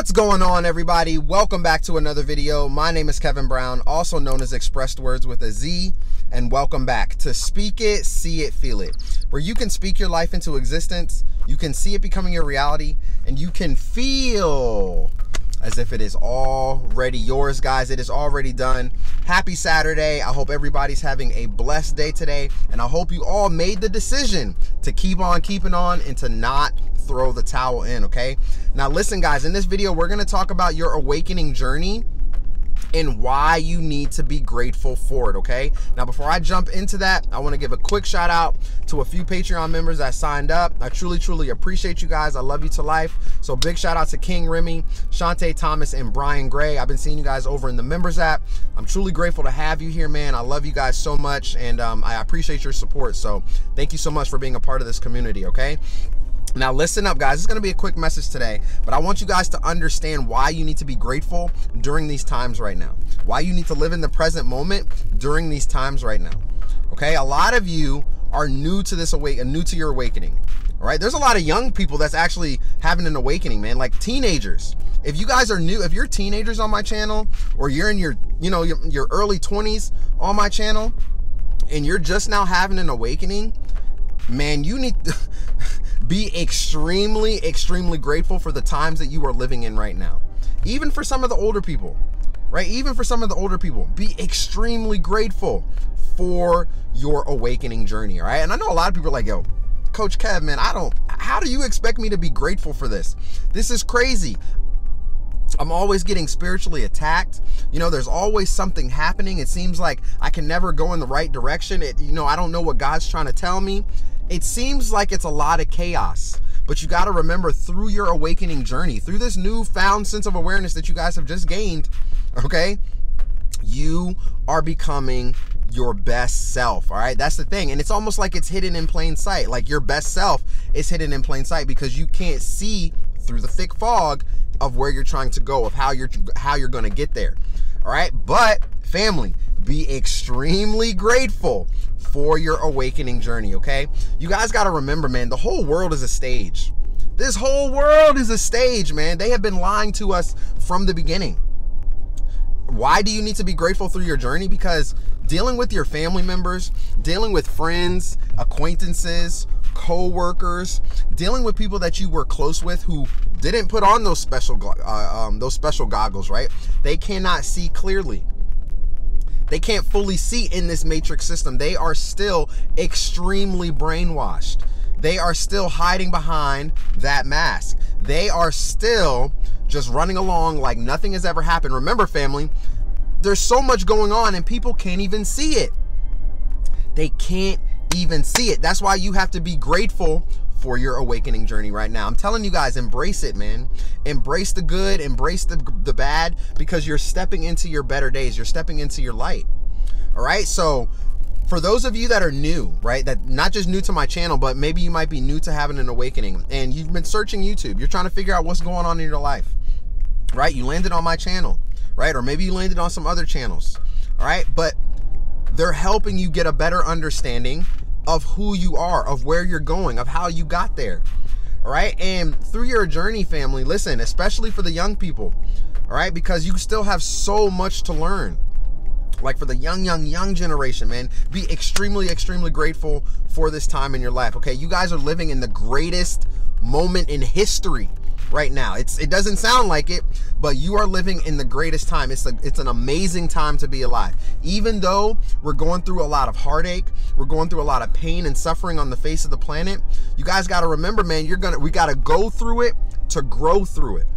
What's going on, everybody? Welcome back to another video. My name is Kevin Brown, also known as ExpressedWordz with a Z, and welcome back to Speak It, See It, Feel It, where you can speak your life into existence, you can see it becoming your reality, and you can feel as if it is already yours, guys. It is already done. Happy Saturday. I hope everybody's having a blessed day today, and I hope you all made the decision to keep on keeping on and to not throw the towel in, okay? Now listen, guys, in this video we're going to talk about your awakening journey and why you need to be grateful for it, okay? Now before I jump into that, I want to give a quick shout out to a few Patreon members that signed up. I truly appreciate you guys. I love you to life. So big shout out to King Remy, Shantae Thomas, and Brian Gray. I've been seeing you guys over in the members app. I'm truly grateful to have you here, man. I love you guys so much, and I appreciate your support. So thank you so much for being a part of this community, okay? Now listen up, guys. It's going to be a quick message today, but I want you guys to understand why you need to be grateful during these times right now. Why you need to live in the present moment during these times right now. Okay? A lot of you are new to this new to your awakening. All right? There's a lot of young people that's actually having an awakening, man, like teenagers. If you guys are new, if you're teenagers on my channel, or you're in your, your early 20s on my channel, and you're just now having an awakening, man, you need to be extremely grateful for the times that you are living in right now. Even for some of the older people, right? Even for some of the older people, be extremely grateful for your awakening journey, all right? And I know a lot of people are like, yo, Coach Kev, man, how do you expect me to be grateful for this? This is crazy. I'm always getting spiritually attacked. There's always something happening. It seems like I can never go in the right direction. I don't know what God's trying to tell me. It seems like it's a lot of chaos, but you got to remember, through your awakening journey, through this newfound sense of awareness that you guys have just gained, okay, you are becoming your best self. All right. That's the thing. And it's almost like it's hidden in plain sight. Like your best self is hidden in plain sight because you can't see through the thick fog of where you're trying to go, of how you're going to get there. All right. But family, be extremely grateful for your awakening journey, okay? You guys got to remember, man, the whole world is a stage. This whole world is a stage, man. They have been lying to us from the beginning. Why do you need to be grateful through your journey? Because dealing with your family members, dealing with friends, acquaintances, co-workers, dealing with people that you were close with who didn't put on those special goggles, right? They cannot see clearly. They can't fully see in this matrix system. They are still extremely brainwashed. They are still hiding behind that mask. They are still just running along like nothing has ever happened. Remember, family, there's so much going on and people can't even see it. They can't even see it. That's why you have to be grateful for your awakening journey right now. I'm telling you guys, embrace it, man. Embrace the good, embrace the bad, because you're stepping into your better days. You're stepping into your light. All right. So for those of you that are new, right, that not just new to my channel, but maybe you might be new to having an awakening and you've been searching YouTube, you're trying to figure out what's going on in your life, right? You landed on my channel, right? Or maybe you landed on some other channels. All right. But they're helping you get a better understanding of who you are, of where you're going, of how you got there. All right. And through your journey, family, listen, especially for the young people, all right, because you still have so much to learn. Like for the young generation, man, be extremely grateful for this time in your life. Okay. You guys are living in the greatest moment in history right now. It doesn't sound like it, but you are living in the greatest time. It's an amazing time to be alive. Even though we're going through a lot of heartache, we're going through a lot of pain and suffering on the face of the planet, you guys got to remember, man, we got to go through it to grow through it.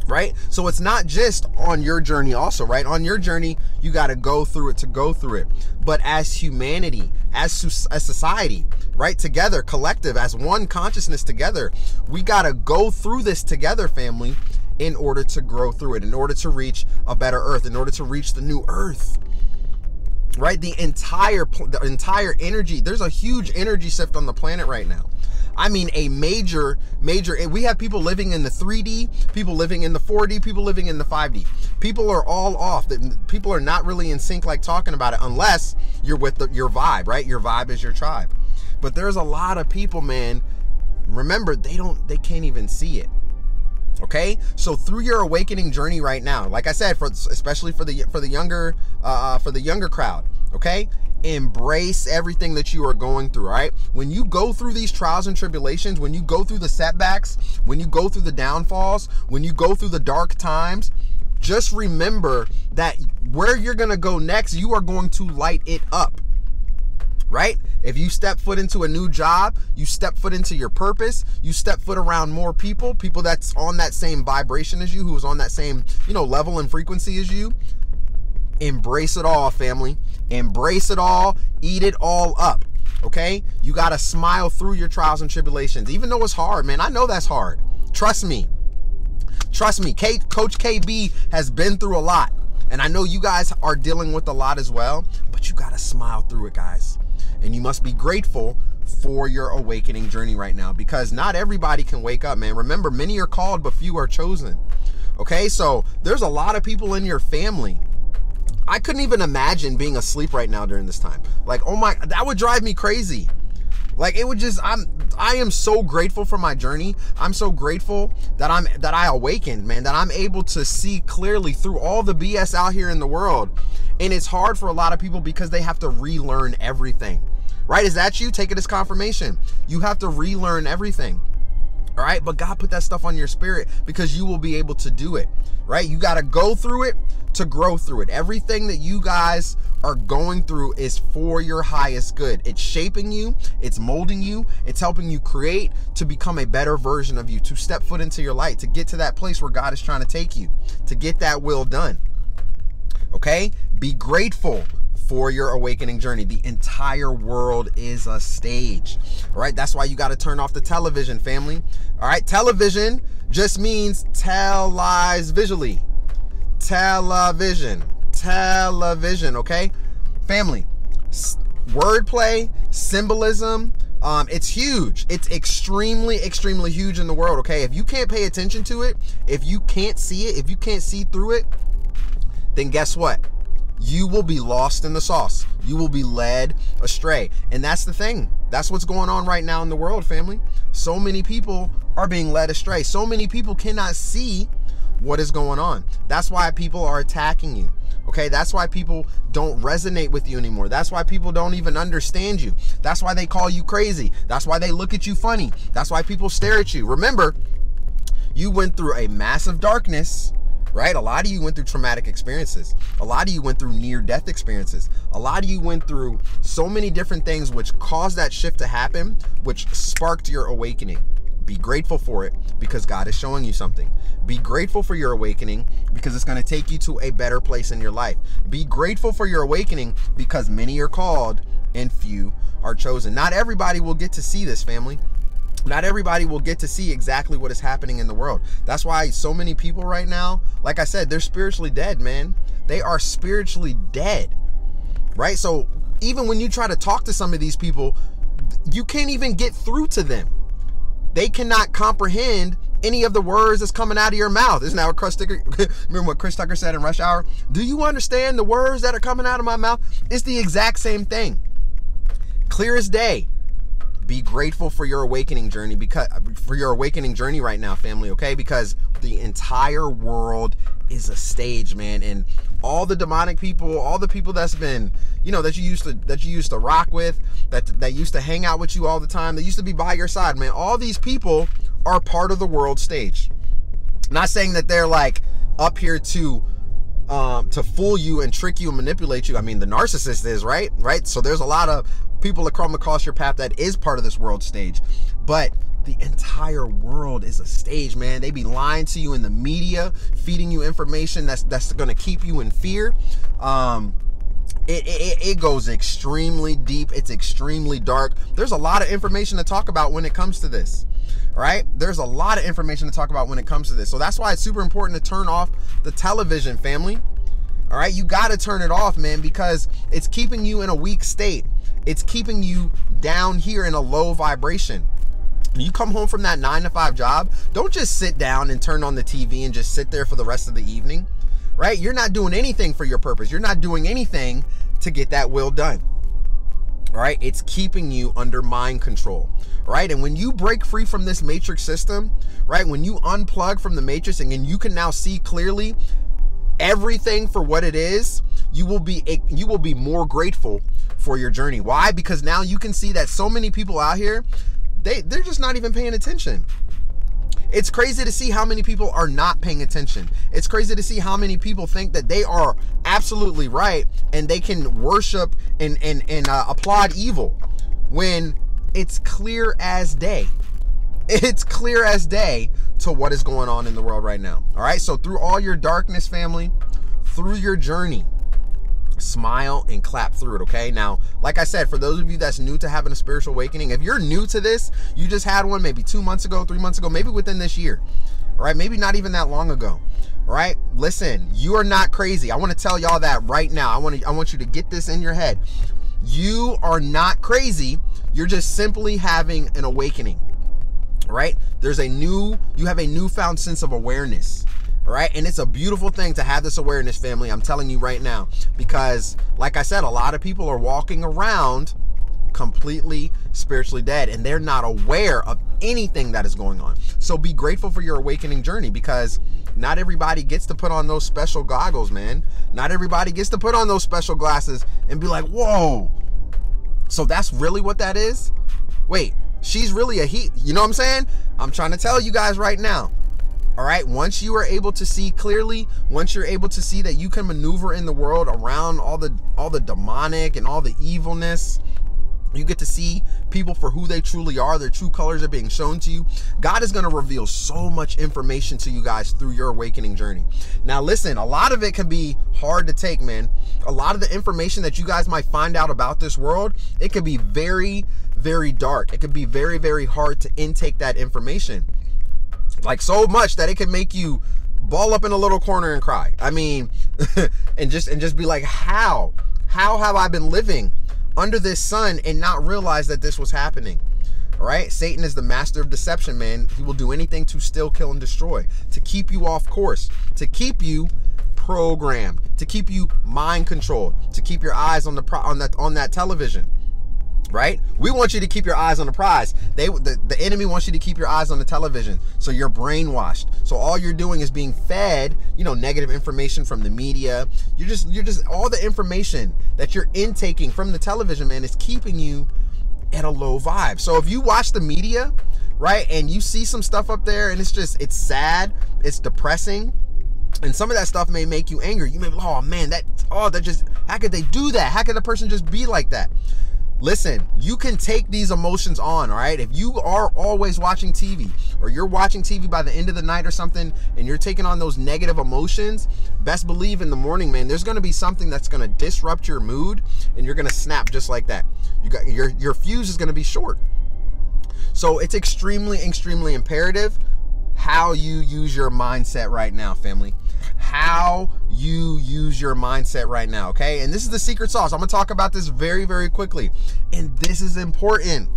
Right? So it's not just on your journey also, right? On your journey, you got to go through it to go through it. But as humanity, as society, right? Together, collective, as one consciousness together, we got to go through this together, family, in order to grow through it, in order to reach a better earth, in order to reach the new earth. Right? The entire energy, there's a huge energy shift on the planet right now. I mean, a major, we have people living in the 3D, people living in the 4D, people living in the 5D. People are all off. People are not really in sync, like talking about it, unless you're with your vibe, right? Your vibe is your tribe. But there's a lot of people, man, remember, they can't even see it. Okay, so through your awakening journey right now, like I said, especially for the younger crowd, okay, embrace everything that you are going through. All right, when you go through these trials and tribulations, when you go through the setbacks, when you go through the downfalls, when you go through the dark times, just remember that where you're gonna go next, you are going to light it up. Right? If you step foot into a new job, you step foot into your purpose, you step foot around more people that's on that same vibration as you, who's on that same, level and frequency as you. Embrace it all, family. Embrace it all. Eat it all up. Okay? You got to smile through your trials and tribulations. Even though it's hard, man. I know that's hard. Trust me. Trust me. Coach KB has been through a lot. And I know you guys are dealing with a lot as well. But you got to smile through it, guys. And you must be grateful for your awakening journey right now, because not everybody can wake up, man. Remember, many are called, but few are chosen. Okay, so there's a lot of people in your family. I couldn't even imagine being asleep right now during this time. Like, oh my, that would drive me crazy. Like, it would just, I am so grateful for my journey. I'm so grateful that I awakened, man, that I'm able to see clearly through all the BS out here in the world. And it's hard for a lot of people because they have to relearn everything. Right? Is that you? Take it as confirmation. You have to relearn everything. All right? But God put that stuff on your spirit because you will be able to do it. Right? You got to go through it to grow through it. Everything that you guys are going through is for your highest good. It's shaping you. It's molding you. It's helping you create to become a better version of you, to step foot into your light, to get to that place where God is trying to take you, to get that will done. Okay? Be grateful for your awakening journey. The entire world is a stage. All right? That's why you got to turn off the television, family. All right? Television just means tell lies visually. Television, okay? Family, wordplay, symbolism, it's huge. It's extremely, extremely huge in the world, okay? If you can't pay attention to it, if you can't see it, if you can't see through it, then guess what? You will be lost in the sauce. You will be led astray. And that's the thing. That's what's going on right now in the world, family. So many people are being led astray. So many people cannot see what is going on. That's why people are attacking you. Okay, that's why people don't resonate with you anymore. That's why people don't even understand you. That's why they call you crazy. That's why they look at you funny. That's why people stare at you. Remember, you went through a massive darkness, right? A lot of you went through traumatic experiences. A lot of you went through near-death experiences. A lot of you went through so many different things which caused that shift to happen, which sparked your awakening. Be grateful for it because God is showing you something. Be grateful for your awakening because it's going to take you to a better place in your life. Be grateful for your awakening because many are called and few are chosen. Not everybody will get to see this, family. Not everybody will get to see exactly what is happening in the world. That's why so many people right now, like I said, they're spiritually dead, man. They are spiritually dead, right? So even when you try to talk to some of these people, you can't even get through to them. They cannot comprehend any of the words that's coming out of your mouth. Isn't that what remember what Chris Tucker said in Rush Hour? Do you understand the words that are coming out of my mouth? It's the exact same thing. Clear as day. Be grateful for your awakening journey right now, family, okay? Because the entire world is a stage, man. And all the demonic people, all the people that's been, that you used to rock with, that used to hang out with you all the time, that used to be by your side, man. All these people are part of the world stage. Not saying that they're like up here to fool you and trick you and manipulate you. I mean, the narcissist is, right? So there's a lot of people that come across your path that is part of this world stage, but the entire world is a stage, man. They be lying to you in the media, feeding you information that's going to keep you in fear. It goes extremely deep. It's extremely dark. There's a lot of information to talk about when it comes to this. All right, there's a lot of information to talk about when it comes to this. So that's why it's super important to turn off the television, family. All right, you got to turn it off, man, because it's keeping you in a weak state. It's keeping you down here in a low vibration. When you come home from that 9-to-5 job, don't just sit down and turn on the TV and just sit there for the rest of the evening, right? You're not doing anything for your purpose. You're not doing anything to get that will done. All right, it's keeping you under mind control, right? And when you break free from this matrix system, right, when you unplug from the matrix and you can now see clearly everything for what it is, you will be more grateful for your journey. Why? Because now you can see that so many people out here, they're just not even paying attention. It's crazy to see how many people are not paying attention. It's crazy to see how many people think that they are absolutely right and they can worship and applaud evil when it's clear as day. It's clear as day to what is going on in the world right now. All right, so through all your darkness, family, through your journey, smile and clap through it, okay? Now, like I said, for those of you that's new to having a spiritual awakening, if you're new to this, you just had one maybe 2 months ago, 3 months ago, maybe within this year, all right? Maybe not even that long ago, all right? Listen, you are not crazy. I want to tell y'all that right now. I want you to get this in your head. You are not crazy. You're just simply having an awakening, all right? You have a newfound sense of awareness. All right, and it's a beautiful thing to have this awareness, family. I'm telling you right now, because like I said, a lot of people are walking around completely spiritually dead and they're not aware of anything that is going on. So be grateful for your awakening journey, because not everybody gets to put on those special goggles, man. Not everybody gets to put on those special glasses and be like, whoa, so that's really what that is? Wait, she's really a he. You know what I'm saying? I'm trying to tell you guys right now. All right, once you are able to see clearly, once you're able to see that you can maneuver in the world around all the demonic and all the evilness, you get to see people for who they truly are. Their true colors are being shown to you. God is going to reveal so much information to you guys through your awakening journey. Now, listen, a lot of it can be hard to take, man. A lot of the information that you guys might find out about this world, it can be very, very dark. It can be very, very hard to intake that information. Like so much that it can make you ball up in a little corner and cry. I mean, and just be like, how have I been living under this sun and not realize that this was happening? All right, Satan is the master of deception, man. He will do anything to steal, kill, and destroy, to keep you off course, to keep you programmed, to keep you mind controlled, to keep your eyes on that television. Right? We want you to keep your eyes on the prize. The enemy wants you to keep your eyes on the television. So you're brainwashed. So all you're doing is being fed, negative information from the media. You're just all the information that you're intaking from the television, man, is keeping you at a low vibe. So if you watch the media, right, and you see some stuff up there and it's sad, it's depressing, and some of that stuff may make you angry. You may be like, oh man, how could they do that? How could a person just be like that? Listen, you can take these emotions on, all right? If you are always watching TV, or you're watching TV by the end of the night or something, and you're taking on those negative emotions, best believe in the morning, man, there's going to be something that's going to disrupt your mood, and you're going to snap just like that. Your fuse is going to be short. So it's extremely, extremely imperative how you use your mindset right now, family. How you use your mindset right now, okay? And this is the secret sauce. I'm gonna talk about this very, very quickly. And this is important.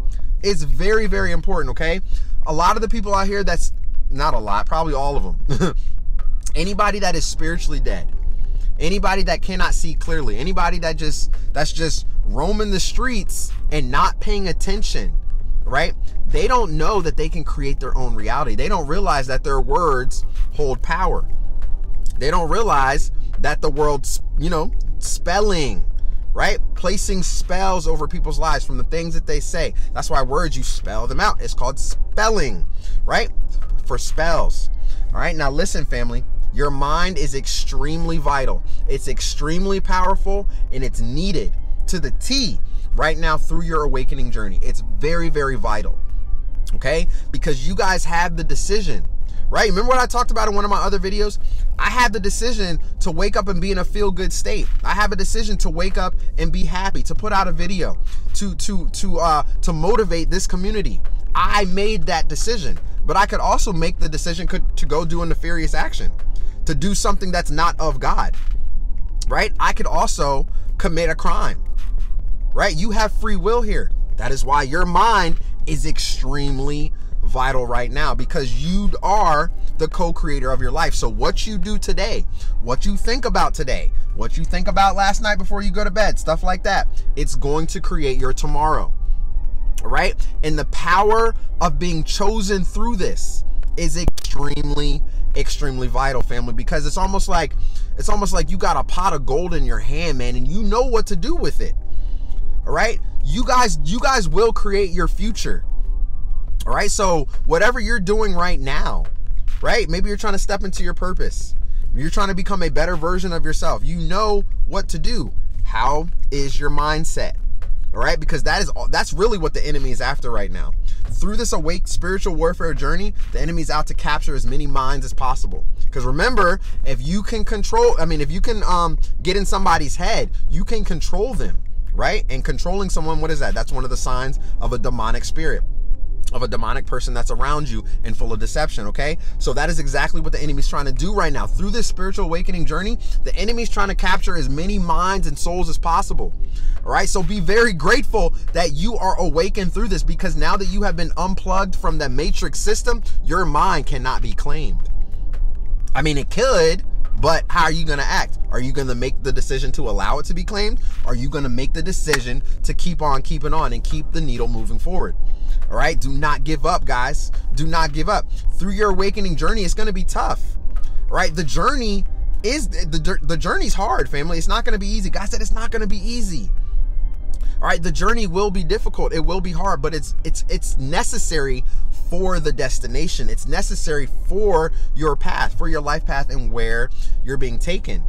It's very, very important, okay? A lot of the people out here, that's not a lot, probably all of them. Anybody that is spiritually dead, anybody that cannot see clearly, anybody that's just roaming the streets and not paying attention, right? They don't know that they can create their own reality. They don't realize that their words hold power. They don't realize that the world's, spelling, right? Placing spells over people's lives from the things that they say. That's why words, you spell them out. It's called spelling, right? For spells. All right. Now listen, family, your mind is extremely vital. It's extremely powerful, and it's needed to the T right now through your awakening journey. It's very, very vital. Okay. Because you guys have the decision. Right? Remember what I talked about in one of my other videos? I have the decision to wake up and be in a feel-good state. I have a decision to wake up and be happy, to put out a video, to motivate this community. I made that decision, but I could also make the decision to go do a nefarious action, to do something that's not of God. Right? I could also commit a crime. Right? You have free will here. That is why your mind is extremely vital right now, because you are the co-creator of your life. So what you do today, what you think about today, what you think about last night before you go to bed, stuff like that. It's going to create your tomorrow, right? And the power of being chosen through this is extremely, extremely vital, family, because it's almost like you got a pot of gold in your hand, man, and you know what to do with it. All right, you guys will create your future. All right, so whatever you're doing right now, right? Maybe you're trying to step into your purpose. You're trying to become a better version of yourself. You know what to do. How is your mindset? All right, because that's really what the enemy is after right now. Through this awake spiritual warfare journey, the enemy's out to capture as many minds as possible. Because remember, if you can get in somebody's head, you can control them, right? And controlling someone, what is that? That's one of the signs of a demonic spirit, of a demonic person that's around you and full of deception, okay? So that is exactly what the enemy's trying to do right now. Through this spiritual awakening journey, the enemy's trying to capture as many minds and souls as possible, all right? So be very grateful that you are awakened through this, because now that you have been unplugged from the matrix system, your mind cannot be claimed. I mean, it could, but how are you going to act? Are you going to make the decision to allow it to be claimed? Are you going to make the decision to keep on keeping on and keep the needle moving forward? All right, do not give up, guys. Do not give up. Through your awakening journey, it's going to be tough. All right, the journey's hard, family. It's not going to be easy. God said it's not going to be easy. All right, the journey will be difficult. It will be hard, but it's necessary for the destination. It's necessary for your path, for your life path, and where you're being taken.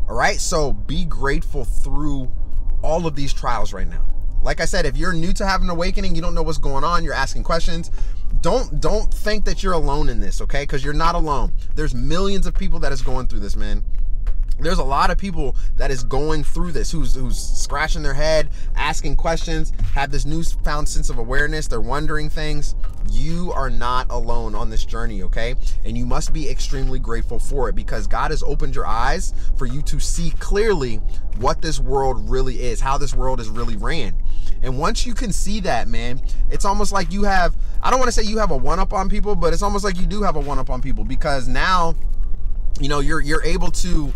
All right, so be grateful through all of these trials right now. Like I said, if you're new to having an awakening, you don't know what's going on, you're asking questions, don't think that you're alone in this, okay? Because you're not alone. There's millions of people that is going through this, man. There's a lot of people that is going through this, who's scratching their head, asking questions, have this newfound sense of awareness. They're wondering things. You are not alone on this journey, okay? And you must be extremely grateful for it, because God has opened your eyes for you to see clearly what this world really is, how this world is really ran. And once you can see that, man, it's almost like you have, I don't want to say you have a one-up on people, but it's almost like you do have a one-up on people, because now, you know, you're able to,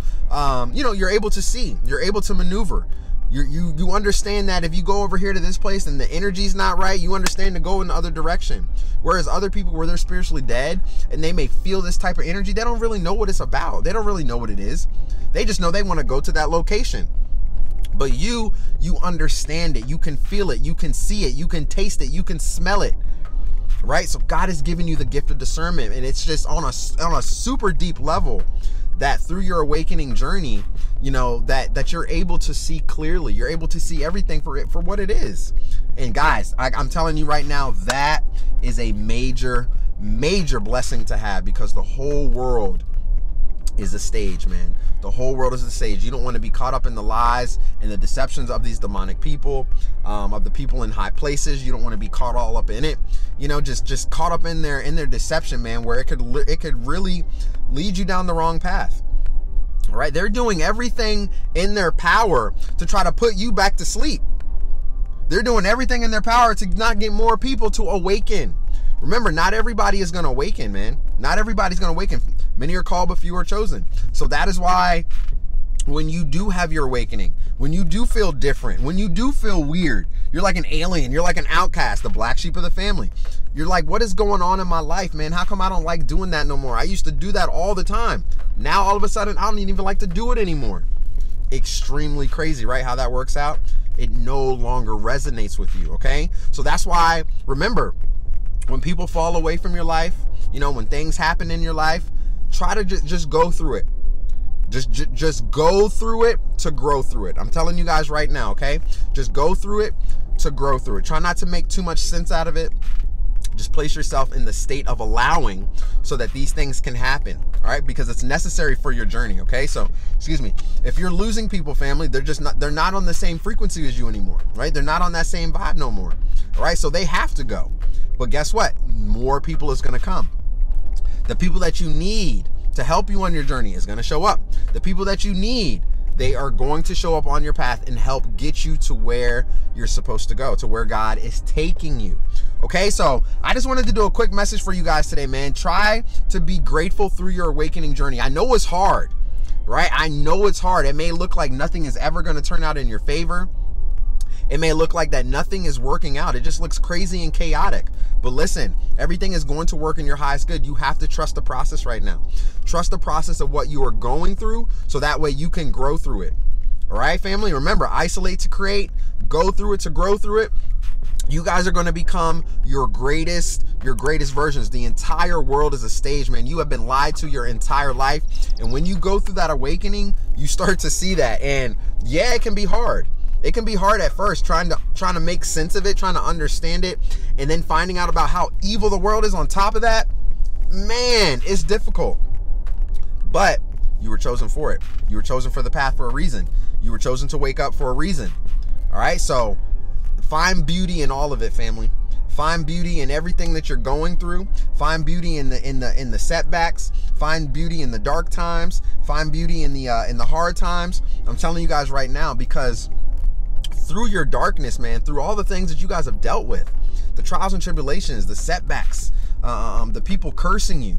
you're able to see, you're able to maneuver. You understand that if you go over here to this place and the energy's not right, you understand to go in the other direction. Whereas other people, where they're spiritually dead and they may feel this type of energy, they don't really know what it's about. They don't really know what it is. They just know they want to go to that location. But you understand it. You can feel it. You can see it. You can taste it. You can smell it. Right? So God has given you the gift of discernment, and it's just on a super deep level, that through your awakening journey, you know, that you're able to see clearly. You're able to see everything for what it is. And guys, I'm telling you right now, that is a major, major blessing to have, because the whole world is a stage, man. The whole world is a stage. You don't want to be caught up in the lies and the deceptions of these demonic people, of the people in high places. You don't want to be caught all up in it. You know, just caught up in their deception, man, where it could really lead you down the wrong path. All right, they're doing everything in their power to try to put you back to sleep. They're doing everything in their power to not get more people to awaken. Remember, not everybody is going to awaken, man. Not everybody's going to awaken. Many are called, but few are chosen. So that is why when you do have your awakening, when you do feel different, when you do feel weird, you're like an alien, you're like an outcast, the black sheep of the family. You're like, what is going on in my life, man? How come I don't like doing that no more? I used to do that all the time. Now, all of a sudden, I don't even like to do it anymore. Extremely crazy, right? How that works out. It no longer resonates with you, okay? So that's why, remember, when people fall away from your life, you know, when things happen in your life, try to just go through it. Just go through it to grow through it. I'm telling you guys right now, okay? Just go through it to grow through it. Try not to make too much sense out of it. Just place yourself in the state of allowing so that these things can happen, all right? Because it's necessary for your journey, okay? So, excuse me, if you're losing people, family, they're not on the same frequency as you anymore, right? They're not on that same vibe no more, all right? So they have to go. But guess what? More people is going to come. The people that you need to help you on your journey is going to show up. The people that you need, they are going to show up on your path and help get you to where you're supposed to go, to where God is taking you. Okay, so I just wanted to do a quick message for you guys today, man. Try to be grateful through your awakening journey. I know it's hard, right? I know it's hard. It may look like nothing is ever going to turn out in your favor. It may look like that nothing is working out. It just looks crazy and chaotic. But listen, everything is going to work in your highest good. You have to trust the process right now. Trust the process of what you are going through, so that way you can grow through it. All right, family? Remember, isolate to create, go through it to grow through it. You guys are going to become your greatest versions. The entire world is a stage, man. You have been lied to your entire life. And when you go through that awakening, you start to see that. And yeah, it can be hard. It can be hard at first, trying to make sense of it, trying to understand it, and then finding out about how evil the world is on top of that. Man, it's difficult. But you were chosen for it. You were chosen for the path for a reason. You were chosen to wake up for a reason. All right, so find beauty in all of it, family. Find beauty in everything that you're going through. Find beauty in the setbacks. Find beauty in the dark times. Find beauty in the hard times. I'm telling you guys right now, because through your darkness, man, through all the things that you guys have dealt with, the trials and tribulations, the setbacks, the people cursing you,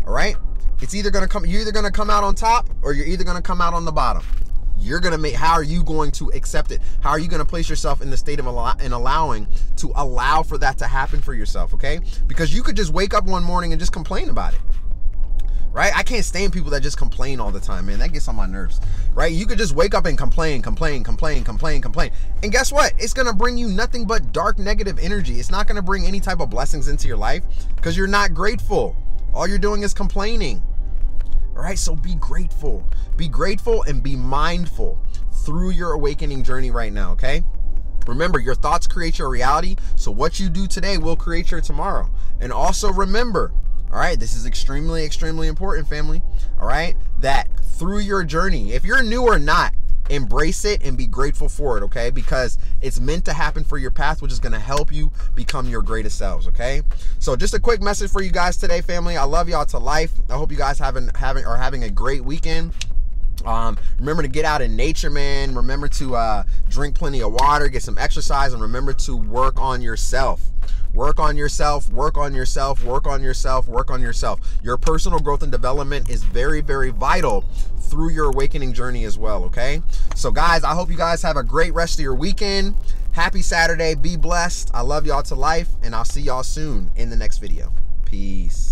all right? You're either gonna come out on top, or you're either gonna come out on the bottom. How are you going to accept it? How are you going to place yourself in the state of allowing to allow for that to happen for yourself, okay? Because you could just wake up one morning and just complain about it, right? I can't stand people that just complain all the time, man. That gets on my nerves, right? You could just wake up and complain. And guess what? It's going to bring you nothing but dark, negative energy. It's not going to bring any type of blessings into your life, because you're not grateful. All you're doing is complaining. All right, so be grateful. Be grateful and be mindful through your awakening journey right now, okay? Remember, your thoughts create your reality, so what you do today will create your tomorrow. And also remember, all right, this is extremely, extremely important, family, all right, that through your journey, if you're new or not, embrace it and be grateful for it, okay? Because it's meant to happen for your path, which is going to help you become your greatest selves, okay? So just a quick message for you guys today, family. I love y'all to life. I hope you guys are having a great weekend. Remember to get out in nature, man. Remember to drink plenty of water, get some exercise, and remember to work on yourself. Work on yourself, work on yourself, work on yourself, work on yourself. Your personal growth and development is very, very vital through your awakening journey as well, okay? So guys, I hope you guys have a great rest of your weekend. Happy Saturday. Be blessed. I love y'all to life, and I'll see y'all soon in the next video. Peace.